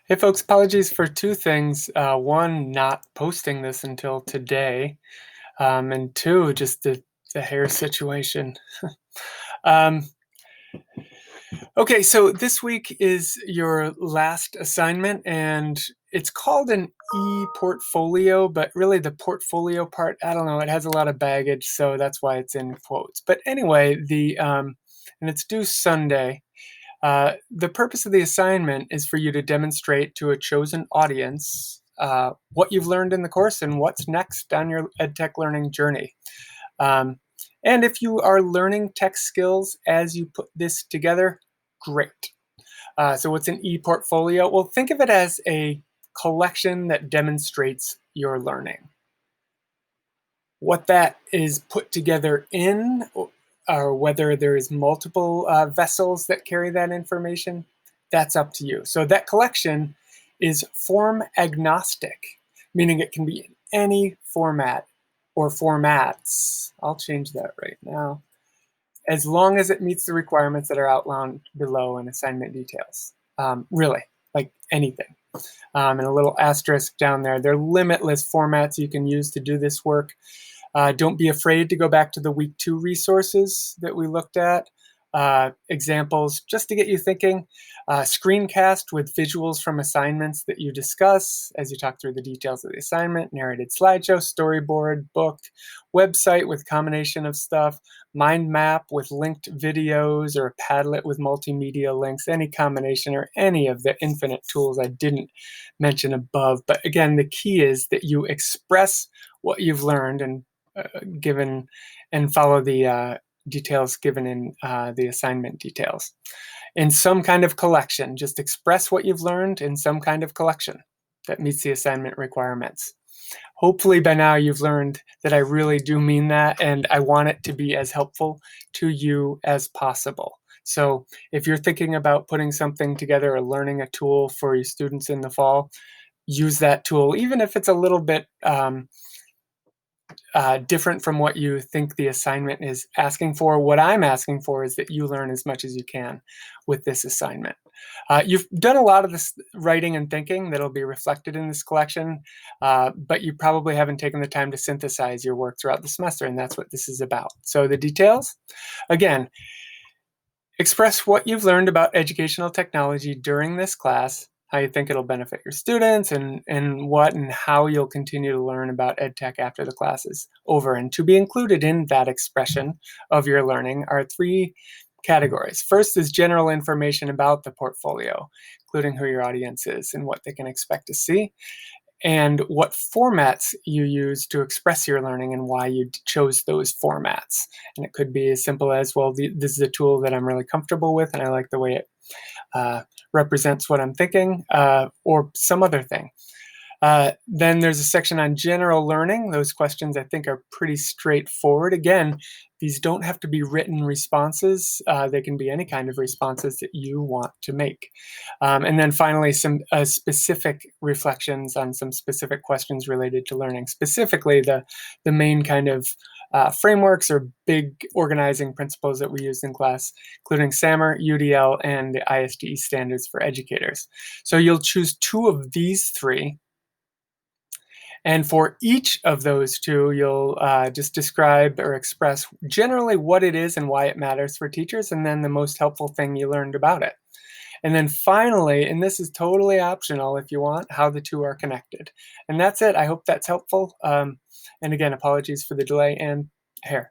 Hey folks, apologies for two things. One, not posting this until today, and two, just the hair situation. Um, okay, so this week is your last assignment, and it's called an e-portfolio, but really the portfolio part, I don't know, it has a lot of baggage, so that's why it's in quotes. But anyway, and it's due Sunday. The purpose of the assignment is for you to demonstrate to a chosen audience what you've learned in the course and what's next on your EdTech learning journey. Um, and if you are learning tech skills as you put this together, great. So what's an e-portfolio? Well, think of it as a collection that demonstrates your learning. What that is put together in, or whether there is multiple vessels that carry that information, that's up to you. So that collection is form agnostic, meaning it can be in any format or formats. I'll change that right now. As long as it meets the requirements that are outlined below in assignment details. Really, like anything. And a little asterisk down there. There are limitless formats you can use to do this work. Don't be afraid to go back to the week 2 resources that we looked at. Examples just to get you thinking. Screencast with visuals from assignments that you discuss as you talk through the details of the assignment, narrated slideshow, storyboard, book, website with combination of stuff, mind map with linked videos, or Padlet with multimedia links, any combination or any of the infinite tools I didn't mention above. But again, the key is that you express what you've learned and given and follow the details given in the assignment details. In some kind of collection, just express what you've learned in some kind of collection that meets the assignment requirements. Hopefully by now you've learned that I really do mean that, and I want it to be as helpful to you as possible. So if you're thinking about putting something together or learning a tool for your students in the fall, use that tool, even if it's a little bit different from what you think the assignment is asking for. What I'm asking for is that you learn as much as you can with this assignment. You've done a lot of this writing and thinking that'll be reflected in this collection, but you probably haven't taken the time to synthesize your work throughout the semester, and that's what this is about. So the details, again, express what you've learned about educational technology during this class, how you think it'll benefit your students, and what and how you'll continue to learn about EdTech after the class is over. And to be included in that expression of your learning are 3 categories. First is general information about the portfolio, including who your audience is and what they can expect to see, and what formats you use to express your learning and why you chose those formats. And it could be as simple as, well, this is a tool that I'm really comfortable with and I like the way it represents what I'm thinking, or some other thing. Then there's a section on general learning. Those questions I think are pretty straightforward. Again, these don't have to be written responses. They can be any kind of responses that you want to make. And then finally, some specific reflections on some specific questions related to learning, specifically the main kind of frameworks or big organizing principles that we use in class, including SAMR, UDL, and the ISTE standards for educators. So you'll choose 2 of these 3. And for each of those 2, you'll just describe or express generally what it is and why it matters for teachers, and then the most helpful thing you learned about it. And then finally, and this is totally optional if you want, how the 2 are connected. And that's it. I hope that's helpful. And again, apologies for the delay and hair.